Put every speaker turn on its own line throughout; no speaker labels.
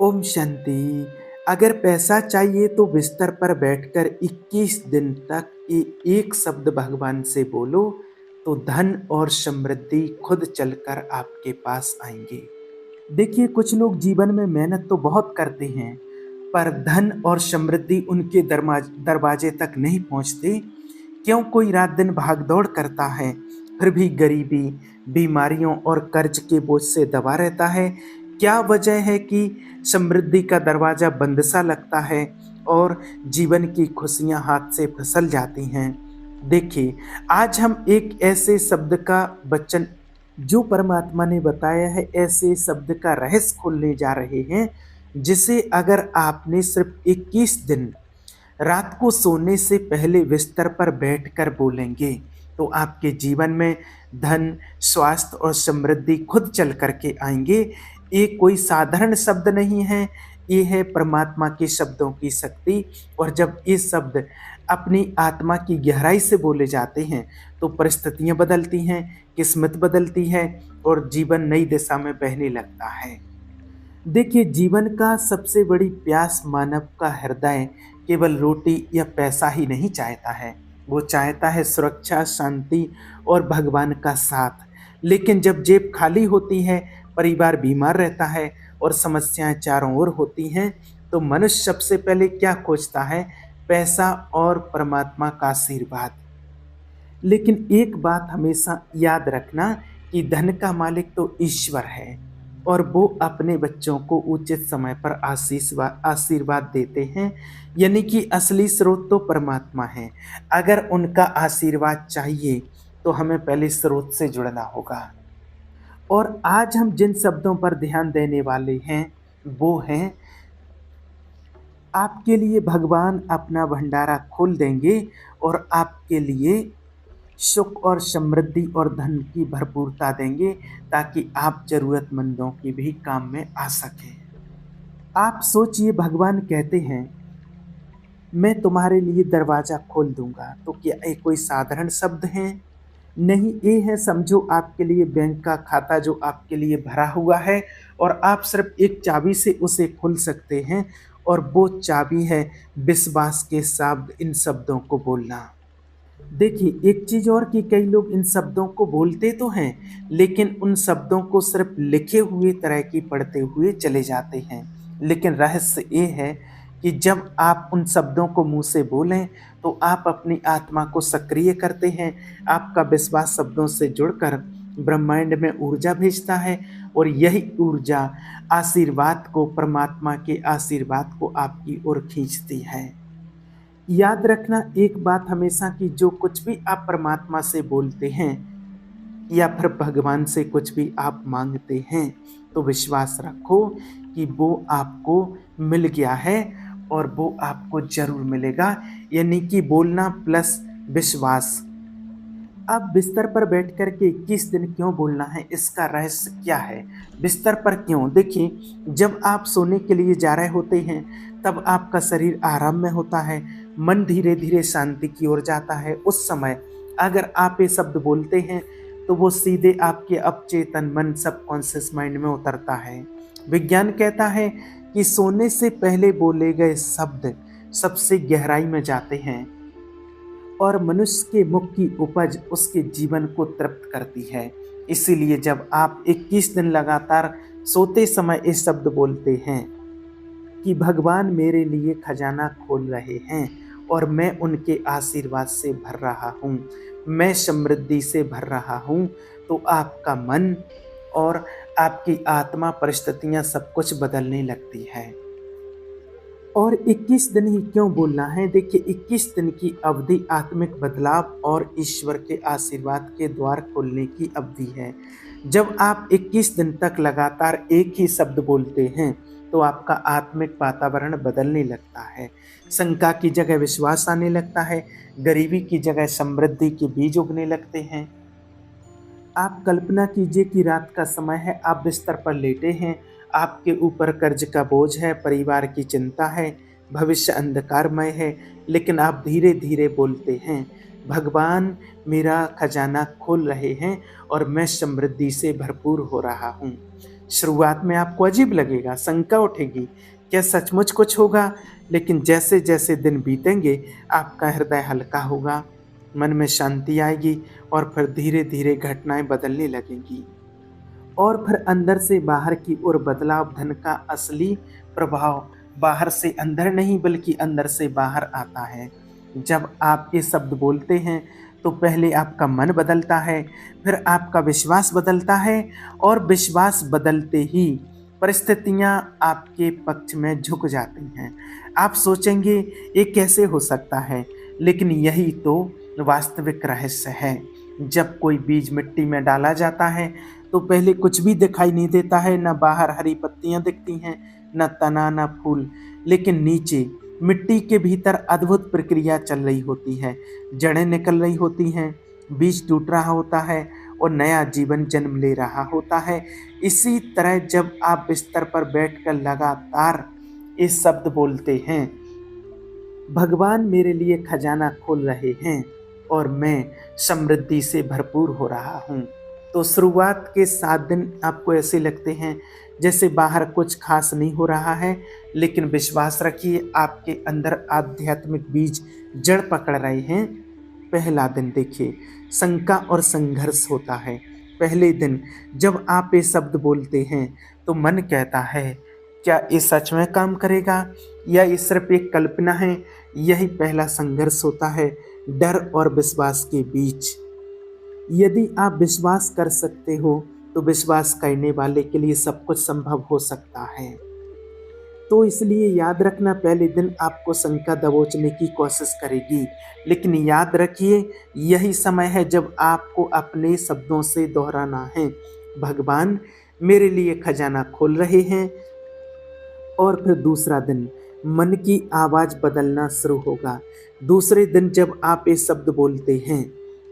ओम शांति। अगर पैसा चाहिए तो बिस्तर पर बैठकर 21 दिन तक एक शब्द भगवान से बोलो तो धन और समृद्धि खुद चलकर आपके पास आएंगे। देखिए, कुछ लोग जीवन में मेहनत तो बहुत करते हैं पर धन और समृद्धि उनके दरवाजे तक नहीं पहुंचते। क्यों? कोई रात दिन भागदौड़ करता है फिर भी गरीबी, बीमारियों और कर्ज के बोझ से दबा रहता है। क्या वजह है कि समृद्धि का दरवाजा बंद सा लगता है और जीवन की खुशियां हाथ से फिसल जाती हैं। देखिए, आज हम एक ऐसे शब्द का वचन जो परमात्मा ने बताया है, ऐसे शब्द का रहस्य खोलने जा रहे हैं जिसे अगर आपने सिर्फ 21 दिन रात को सोने से पहले बिस्तर पर बैठकर बोलेंगे तो आपके जीवन में धन, स्वास्थ्य और समृद्धि खुद चल करके आएंगे। ये कोई साधारण शब्द नहीं है, ये है परमात्मा के शब्दों की शक्ति। और जब ये शब्द अपनी आत्मा की गहराई से बोले जाते हैं तो परिस्थितियां बदलती हैं, किस्मत बदलती है और जीवन नई दिशा में बहने लगता है। देखिए, जीवन का सबसे बड़ी प्यास मानव का हृदय केवल रोटी या पैसा ही नहीं चाहता है, वो चाहता है सुरक्षा, शांति और भगवान का साथ। लेकिन जब जेब खाली होती है, परिवार बीमार रहता है और समस्याएं चारों ओर होती हैं, तो मनुष्य सबसे पहले क्या खोजता है? पैसा और परमात्मा का आशीर्वाद। लेकिन एक बात हमेशा याद रखना कि धन का मालिक तो ईश्वर है और वो अपने बच्चों को उचित समय पर आशीर्वाद देते हैं। यानी कि असली स्रोत तो परमात्मा है। अगर उनका आशीर्वाद चाहिए तो हमें पहले स्रोत से जुड़ना होगा। और आज हम जिन शब्दों पर ध्यान देने वाले हैं वो हैं, आपके लिए भगवान अपना भंडारा खोल देंगे और आपके लिए सुख और समृद्धि और धन की भरपूरता देंगे ताकि आप जरूरतमंदों के भी काम में आ सकें। आप सोचिए, भगवान कहते हैं मैं तुम्हारे लिए दरवाजा खोल दूंगा, तो क्या ये कोई साधारण शब्द है? नहीं, ये है समझो आपके लिए बैंक का खाता जो आपके लिए भरा हुआ है और आप सिर्फ एक चाबी से उसे खोल सकते हैं। और वो चाबी है विश्वास के शब्द, इन शब्दों को बोलना। देखिए, एक चीज और कि कई लोग इन शब्दों को बोलते तो हैं लेकिन उन शब्दों को सिर्फ लिखे हुए तरह की पढ़ते हुए चले जाते हैं। लेकिन रहस्य ये है कि जब आप उन शब्दों को मुंह से बोलें तो आप अपनी आत्मा को सक्रिय करते हैं। आपका विश्वास शब्दों से जुड़कर ब्रह्मांड में ऊर्जा भेजता है और यही ऊर्जा आशीर्वाद को, परमात्मा के आशीर्वाद को आपकी ओर खींचती है। याद रखना एक बात हमेशा कि जो कुछ भी आप परमात्मा से बोलते हैं या फिर भगवान से कुछ भी आप मांगते हैं तो विश्वास रखो कि वो आपको मिल गया है और वो आपको जरूर मिलेगा। यानी कि बोलना प्लस विश्वास। अब बिस्तर पर बैठ कर के 21 दिन क्यों बोलना है, इसका रहस्य क्या है? बिस्तर पर क्यों? देखिए, जब आप सोने के लिए जा रहे होते हैं तब आपका शरीर आराम में होता है, मन धीरे धीरे शांति की ओर जाता है। उस समय अगर आप ये शब्द बोलते हैं तो वो सीधे आपके अवचेतन मन, सबकॉन्शियस माइंड में उतरता है। विज्ञान कहता है कि सोने से पहले बोले गए शब्द सबसे गहराई में जाते हैं और मनुष्य के मुख की उपज उसके जीवन को तृप्त करती है। इसीलिए जब आप 21 दिन लगातार सोते समय ये शब्द बोलते हैं कि भगवान मेरे लिए खजाना खोल रहे हैं और मैं उनके आशीर्वाद से भर रहा हूँ, मैं समृद्धि से भर रहा हूँ, तो आपका मन और आपकी आत्मा, परिस्थितियाँ सब कुछ बदलने लगती है। और 21 दिन ही क्यों बोलना है? देखिए, 21 दिन की अवधि आत्मिक बदलाव और ईश्वर के आशीर्वाद के द्वार खोलने की अवधि है। जब आप 21 दिन तक लगातार एक ही शब्द बोलते हैं तो आपका आत्मिक वातावरण बदलने लगता है। शंका की जगह विश्वास आने लगता है, गरीबी की जगह समृद्धि के बीज उगने लगते हैं। आप कल्पना कीजिए कि रात का समय है, आप बिस्तर पर लेटे हैं, आपके ऊपर कर्ज का बोझ है, परिवार की चिंता है, भविष्य अंधकारमय है, लेकिन आप धीरे धीरे बोलते हैं भगवान मेरा खजाना खोल रहे हैं और मैं समृद्धि से भरपूर हो रहा हूँ। शुरुआत में आपको अजीब लगेगा, शंका उठेगी, क्या सचमुच कुछ होगा? लेकिन जैसे-जैसे दिन बीतेंगे, आपका हृदय हल्का होगा, मन में शांति आएगी और फिर धीरे-धीरे घटनाएँ बदलने लगेंगी। और फिर अंदर से बाहर की ओर बदलाव, धन का असली प्रभाव बाहर से अंदर नहीं बल्कि अंदर से बाहर आता है। जब आप ये शब्द बोलते हैं तो पहले आपका मन बदलता है, फिर आपका विश्वास बदलता है और विश्वास बदलते ही परिस्थितियाँ आपके पक्ष में झुक जाती हैं। आप सोचेंगे ये कैसे हो सकता है? लेकिन यही तो वास्तविक रहस्य है। जब कोई बीज मिट्टी में डाला जाता है तो पहले कुछ भी दिखाई नहीं देता है, ना बाहर हरी पत्तियां दिखती हैं, ना तना, ना फूल, लेकिन नीचे मिट्टी के भीतर अद्भुत प्रक्रिया चल रही होती है। जड़ें निकल रही होती हैं, बीज टूट रहा होता है और नया जीवन जन्म ले रहा होता है। इसी तरह जब आप बिस्तर पर बैठकर लगातार ये शब्द बोलते हैं, भगवान मेरे लिए खजाना खोल रहे हैं और मैं समृद्धि से भरपूर हो रहा हूँ, तो शुरुआत के 7 दिन आपको ऐसे लगते हैं जैसे बाहर कुछ खास नहीं हो रहा है, लेकिन विश्वास रखिए आपके अंदर आध्यात्मिक बीज जड़ पकड़ रहे हैं। पहला दिन देखिए, शंका और संघर्ष होता है। पहले दिन जब आप ये शब्द बोलते हैं तो मन कहता है, क्या ये सच में काम करेगा या ये सिर्फ एक कल्पना है? यही पहला संघर्ष होता है, डर और विश्वास के बीच। यदि आप विश्वास कर सकते हो तो विश्वास करने वाले के लिए सब कुछ संभव हो सकता है। तो इसलिए याद रखना, पहले दिन आपको शंका दबोचने की कोशिश करेगी, लेकिन याद रखिए यही समय है जब आपको अपने शब्दों से दोहराना है, भगवान मेरे लिए खजाना खोल रहे हैं। और फिर दूसरा दिन मन की आवाज़ बदलना शुरू होगा। दूसरे दिन जब आप ये शब्द बोलते हैं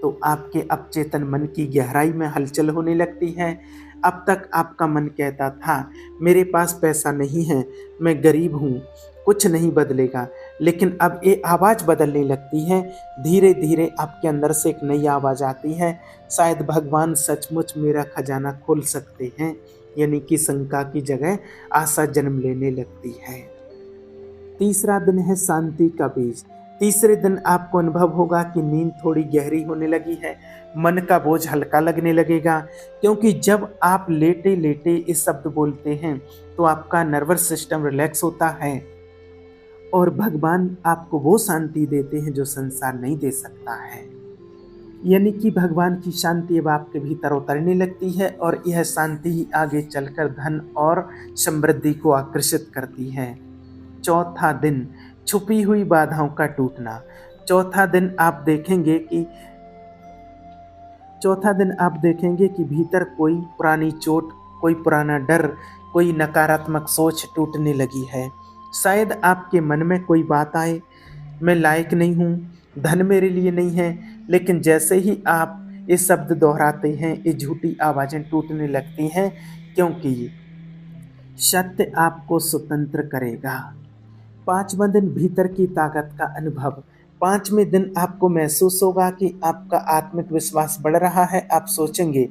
तो आपके अवचेतन मन की गहराई में हलचल होने लगती है। अब तक आपका मन कहता था मेरे पास पैसा नहीं है, मैं गरीब हूँ, कुछ नहीं बदलेगा, लेकिन अब ये आवाज़ बदलने लगती है। धीरे धीरे आपके अंदर से एक नई आवाज़ आती है, शायद भगवान सचमुच मेरा खजाना खोल सकते हैं, यानी कि शंका की जगह आशा जन्म लेने लगती है। तीसरा दिन है शांति का बीज। तीसरे दिन आपको अनुभव होगा कि नींद थोड़ी गहरी होने लगी है, मन का बोझ हल्का लगने लगेगा, क्योंकि जब आप लेटे लेटे इस शब्द बोलते हैं तो आपका नर्वस सिस्टम रिलैक्स होता है और भगवान आपको वो शांति देते हैं जो संसार नहीं दे सकता है। यानी कि भगवान की शांति अब आपके भीतर उतरने लगती है और यह शांति ही आगे चलकर धन और समृद्धि को आकर्षित करती है। चौथा दिन, छुपी हुई बाधाओं का टूटना। चौथा दिन आप देखेंगे कि भीतर कोई पुरानी चोट, कोई पुराना डर, कोई नकारात्मक सोच टूटने लगी है। शायद आपके मन में कोई बात आए, मैं लायक नहीं हूँ, धन मेरे लिए नहीं है, लेकिन जैसे ही आप ये शब्द दोहराते हैं ये झूठी आवाज़ें टूटने लगती हैं, क्योंकि सत्य आपको स्वतंत्र करेगा। 5वां दिन, भीतर की ताकत का अनुभव। 5वें दिन आपको महसूस होगा कि आपका आत्मिक विश्वास बढ़ रहा है। आप सोचेंगे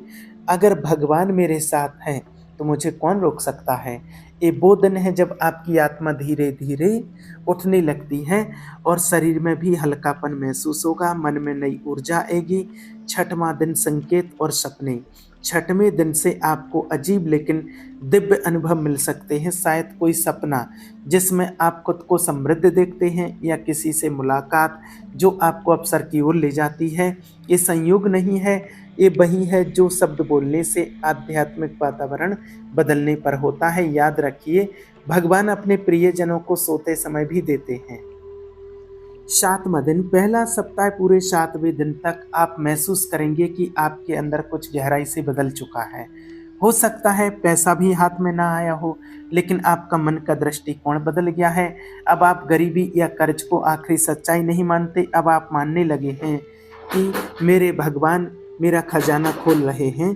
अगर भगवान मेरे साथ है तो मुझे कौन रोक सकता है। ये वो दिन है जब आपकी आत्मा धीरे धीरे उठने लगती है और शरीर में भी हल्कापन महसूस होगा, मन में नई ऊर्जा आएगी। 6वां दिन, संकेत और सपने। 6वें दिन से आपको अजीब लेकिन दिव्य अनुभव मिल सकते हैं। शायद कोई सपना जिसमें आप खुद को समृद्ध देखते हैं या किसी से मुलाकात जो आपको अवसर की ओर ले जाती है। ये संयोग नहीं है, ये वही है जो शब्द बोलने से आध्यात्मिक वातावरण बदलने पर होता है। याद रखिए भगवान अपने प्रियजनों को सोते समय भी देते हैं। 7वां दिन, पहला सप्ताह पूरे 7वें दिन तक आप महसूस करेंगे कि आपके अंदर कुछ गहराई से बदल चुका है। हो सकता है पैसा भी हाथ में ना आया हो, लेकिन आपका मन का दृष्टिकोण बदल गया है। अब आप गरीबी या कर्ज को आखिरी सच्चाई नहीं मानते, अब आप मानने लगे हैं कि मेरे भगवान मेरा खजाना खोल रहे हैं।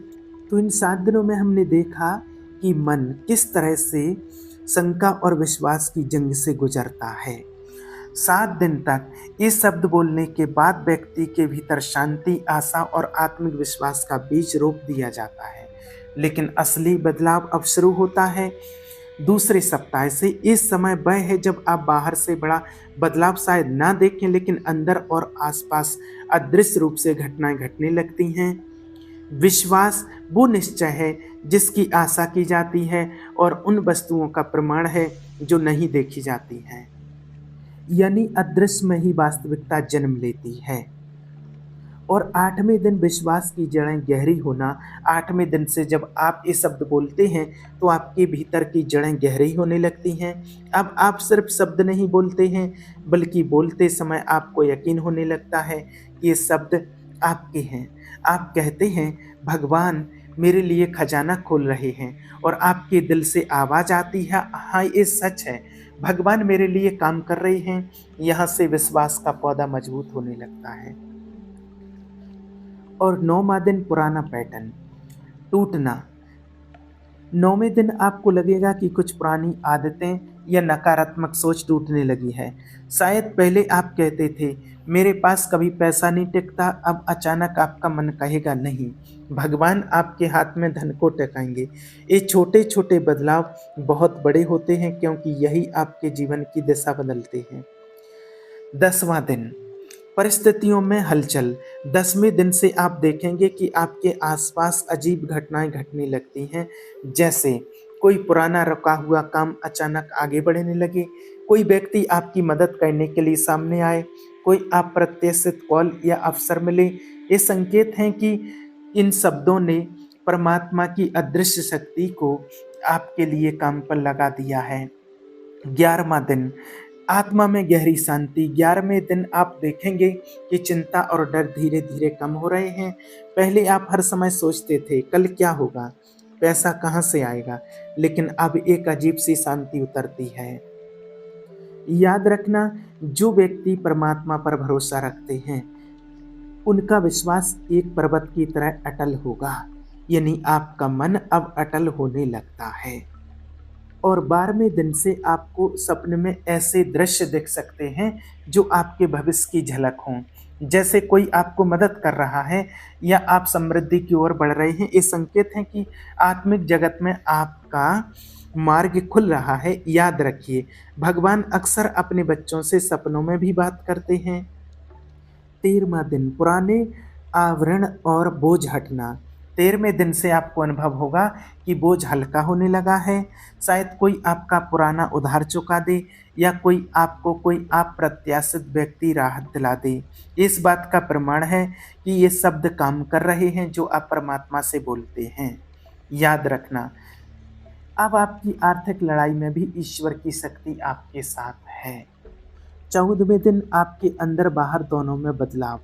तो इन 7 दिनों में हमने देखा कि मन किस तरह से शंका और विश्वास की जंग से गुजरता है। 7 दिन तक ये शब्द बोलने के बाद व्यक्ति के भीतर शांति, आशा और आत्मिक विश्वास का बीज रोप दिया जाता है। लेकिन असली बदलाव अब शुरू होता है दूसरे सप्ताह से। इस समय वह है जब आप बाहर से बड़ा बदलाव शायद ना देखें, लेकिन अंदर और आसपास अदृश्य रूप से घटनाएं घटने लगती हैं। विश्वास वो निश्चय है जिसकी आशा की जाती है और उन वस्तुओं का प्रमाण है जो नहीं देखी जाती हैं। यानी अदृश्य में ही वास्तविकता जन्म लेती है। और 8वें दिन विश्वास की जड़ें गहरी होना। 8वें दिन से जब आप ये शब्द बोलते हैं तो आपके भीतर की जड़ें गहरी होने लगती हैं। अब आप सिर्फ शब्द नहीं बोलते हैं, बल्कि बोलते समय आपको यकीन होने लगता है कि ये शब्द आपके हैं। आप कहते हैं, भगवान मेरे लिए खजाना खोल रहे हैं, और आपके दिल से आवाज़ आती है, हाँ ये सच है, भगवान मेरे लिए काम कर रहे हैं। यहाँ से विश्वास का पौधा मजबूत होने लगता है। और 9वां दिन पुराना पैटर्न टूटना। 9वें दिन आपको लगेगा कि कुछ पुरानी आदतें या नकारात्मक सोच टूटने लगी है। शायद पहले आप कहते थे, मेरे पास कभी पैसा नहीं टिकता, अब अचानक आपका मन कहेगा, नहीं, भगवान आपके हाथ में धन को टिकाएंगे। ये छोटे छोटे बदलाव बहुत बड़े होते हैं, क्योंकि यही आपके जीवन की दिशा बदलते हैं। 10वां दिन परिस्थितियों में हलचल। 10वें दिन से आप देखेंगे कि आपके आसपास अजीब घटनाएं घटने लगती हैं, जैसे कोई पुराना रुका हुआ काम अचानक आगे बढ़ने लगे, कोई व्यक्ति आपकी मदद करने के लिए सामने आए, कोई अप्रत्याशित कॉल या अवसर मिले। ये संकेत हैं कि इन शब्दों ने परमात्मा की अदृश्य शक्ति को आपके लिए काम पर लगा दिया है। 11वां दिन आत्मा में गहरी शांति। 11वें दिन आप देखेंगे कि चिंता और डर धीरे धीरे कम हो रहे हैं। पहले आप हर समय सोचते थे, कल क्या होगा, पैसा कहाँ से आएगा, लेकिन अब एक अजीब सी शांति उतरती है। याद रखना, जो व्यक्ति परमात्मा पर भरोसा रखते हैं उनका विश्वास एक पर्वत की तरह अटल होगा। यानी आपका मन अब अटल होने लगता है। और 12वें दिन से आपको सपने में ऐसे दृश्य दिख सकते हैं जो आपके भविष्य की झलक हों, जैसे कोई आपको मदद कर रहा है या आप समृद्धि की ओर बढ़ रहे हैं। ये संकेत हैं कि आत्मिक जगत में आपका मार्ग खुल रहा है। याद रखिए, भगवान अक्सर अपने बच्चों से सपनों में भी बात करते हैं। 13वां दिन पुराने आवरण और बोझ हटना। 13वें दिन से आपको अनुभव होगा कि बोझ हल्का होने लगा है। शायद कोई आपका पुराना उधार चुका दे, या कोई अप्रत्याशित व्यक्ति राहत दिला दे। इस बात का प्रमाण है कि ये शब्द काम कर रहे हैं जो आप परमात्मा से बोलते हैं। याद रखना, अब आपकी आर्थिक लड़ाई में भी ईश्वर की शक्ति आपके साथ है। 14वें दिन आपके अंदर बाहर दोनों में बदलाव।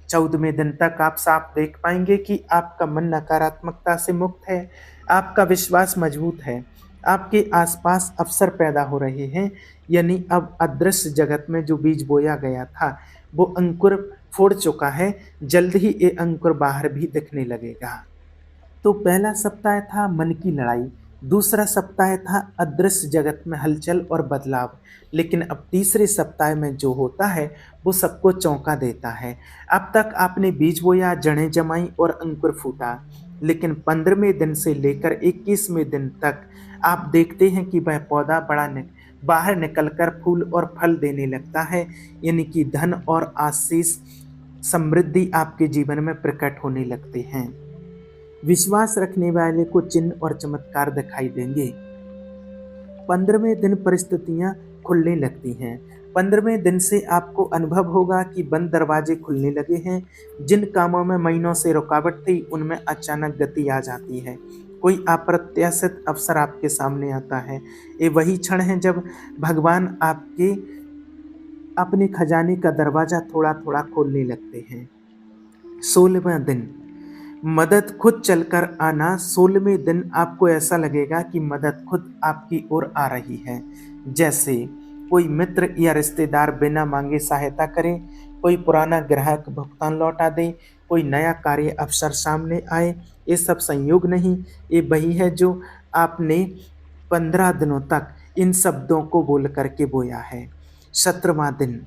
14वें दिन तक आप साफ देख पाएंगे कि आपका मन नकारात्मकता से मुक्त है, आपका विश्वास मजबूत है, आपके आसपास अवसर पैदा हो रहे हैं। यानी अब अदृश्य जगत में जो बीज बोया गया था वो अंकुर फोड़ चुका है। जल्द ही ये अंकुर बाहर भी दिखने लगेगा। तो पहला सप्ताह था मन की लड़ाई, दूसरा सप्ताह था अदृश्य जगत में हलचल और बदलाव। लेकिन अब तीसरे सप्ताह में जो होता है वो सबको चौंका देता है। अब तक आपने बीज बोया, जड़ें जमाई और अंकुर फूटा, लेकिन 15वें दिन से लेकर 21वें दिन तक आप देखते हैं कि वह पौधा बाहर निकलकर फूल और फल देने लगता है। यानी कि धन और आशीष, समृद्धि आपके जीवन में प्रकट होने लगते हैं। विश्वास रखने वाले को चिन्ह और चमत्कार दिखाई देंगे। 15वें दिन परिस्थितियां खुलने लगती हैं। 15वें दिन से आपको अनुभव होगा कि बंद दरवाजे खुलने लगे हैं। जिन कामों में महीनों से रुकावट थी उनमें अचानक गति आ जाती है। कोई अप्रत्याशित अवसर आपके सामने आता है। ये वही क्षण है जब भगवान आपके अपने खजाने का दरवाजा थोड़ा थोड़ा खोलने लगते हैं। 16वां दिन मदद खुद चलकर आना। 16वें दिन आपको ऐसा लगेगा कि मदद खुद आपकी ओर आ रही है, जैसे कोई मित्र या रिश्तेदार बिना मांगे सहायता करे, कोई पुराना ग्राहक भुगतान लौटा दे, कोई नया कार्य अवसर सामने आए। ये सब संयोग नहीं, ये वही है जो आपने 15 दिनों तक इन शब्दों को बोल करके बोया है। 17वां दिन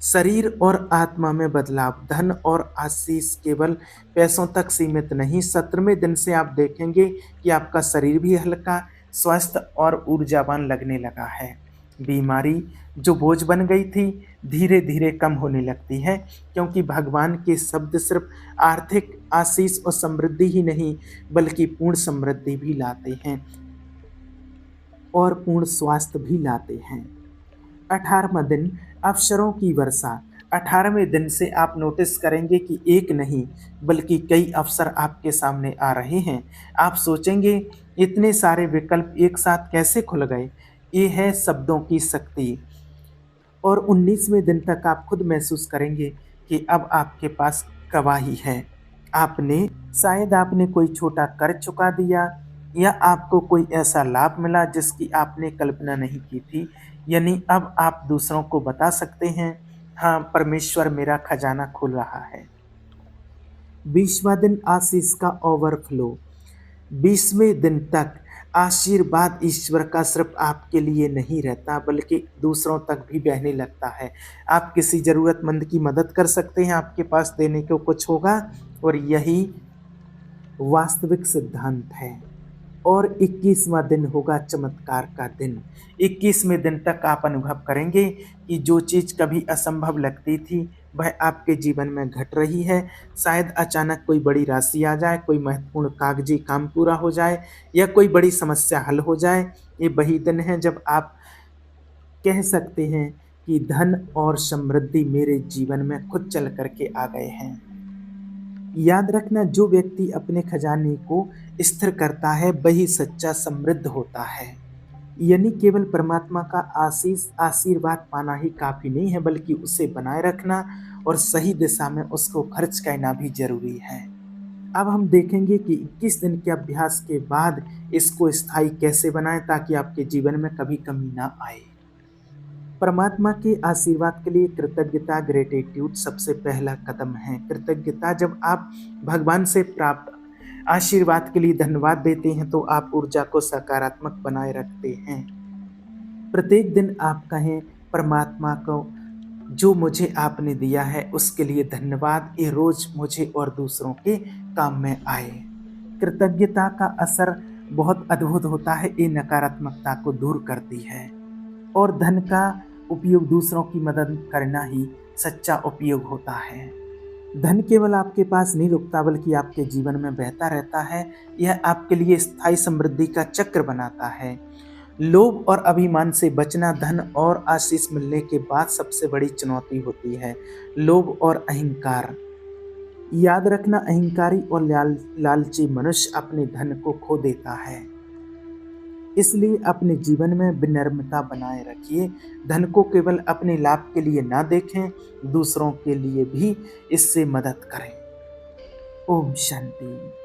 शरीर और आत्मा में बदलाव। धन और आशीष केवल पैसों तक सीमित नहीं, 17वें दिन से आप देखेंगे कि आपका शरीर भी हल्का, स्वस्थ और ऊर्जावान लगने लगा है। बीमारी जो बोझ बन गई थी, धीरे धीरे कम होने लगती है, क्योंकि भगवान के शब्द सिर्फ आर्थिक आशीष और समृद्धि ही नहीं, बल्कि पूर्ण समृद्धि भी लाते हैं और पूर्ण स्वास्थ्य भी लाते हैं। 18वां दिन, अवसरों की वर्षा। 18वें दिन से आप नोटिस करेंगे कि एक नहीं बल्कि कई अवसर आपके सामने आ रहे हैं। आप सोचेंगे इतने सारे विकल्प एक साथ कैसे खुल गए। ये है शब्दों की शक्ति। और 19वें दिन तक आप खुद महसूस करेंगे कि अब आपके पास गवाही है। शायद आपने कोई छोटा कर्ज चुका दिया, या आपको कोई ऐसा लाभ मिला जिसकी आपने कल्पना नहीं की थी। यानी अब आप दूसरों को बता सकते हैं, हाँ, परमेश्वर मेरा खजाना खोल रहा है। 20वां दिन, आशीष का ओवरफ्लो। 20वें दिन तक आशीर्वाद ईश्वर का सिर्फ आपके लिए नहीं रहता, बल्कि दूसरों तक भी बहने लगता है। आप किसी ज़रूरतमंद की मदद कर सकते हैं, आपके पास देने को कुछ होगा, और यही वास्तविक सिद्धांत है। और 21वां दिन होगा चमत्कार का दिन। 21वें दिन तक आप अनुभव करेंगे कि जो चीज़ कभी असंभव लगती थी, वह आपके जीवन में घट रही है। शायद अचानक कोई बड़ी राशि आ जाए, कोई महत्वपूर्ण कागजी काम पूरा हो जाए, या कोई बड़ी समस्या हल हो जाए। ये वही दिन है जब आप कह सकते हैं कि धन और समृद्धि मेरे जीवन में खुद चल करके आ गए हैं। याद रखना, जो व्यक्ति अपने खजाने को स्थिर करता है वही सच्चा समृद्ध होता है। यानी केवल परमात्मा का आशीर्वाद पाना ही काफी नहीं है, बल्कि उसे बनाए रखना और सही दिशा में उसको खर्च करना भी जरूरी है। अब हम देखेंगे कि 21 दिन के अभ्यास के बाद इसको स्थायी कैसे बनाएं, ताकि आपके जीवन में कभी कमी ना आए। परमात्मा के आशीर्वाद के लिए कृतज्ञता, ग्रेटिट्यूड सबसे पहला कदम है। कृतज्ञता, जब आप भगवान से प्राप्त आशीर्वाद के लिए धन्यवाद देते हैं तो आप ऊर्जा को सकारात्मक बनाए रखते हैं। प्रत्येक दिन आप कहें परमात्मा को, जो मुझे आपने दिया है उसके लिए धन्यवाद, ये रोज मुझे और दूसरों के काम में आए। कृतज्ञता का असर बहुत अद्भुत होता है, ये नकारात्मकता को दूर करती है। और धन का उपयोग दूसरों की मदद करना ही सच्चा उपयोग होता है। धन केवल आपके पास नहीं रुकता, बल्कि आपके जीवन में बहता रहता है। यह आपके लिए स्थायी समृद्धि का चक्र बनाता है। लोभ और अभिमान से बचना धन और आशीष मिलने के बाद सबसे बड़ी चुनौती होती है। लोभ और अहंकार। याद रखना, अहंकारी और लालची मनुष्य अपने धन को खो देता है। इसलिए अपने जीवन में विनम्रता बनाए रखिए। धन को केवल अपने लाभ के लिए ना देखें, दूसरों के लिए भी इससे मदद करें। ओम शांति।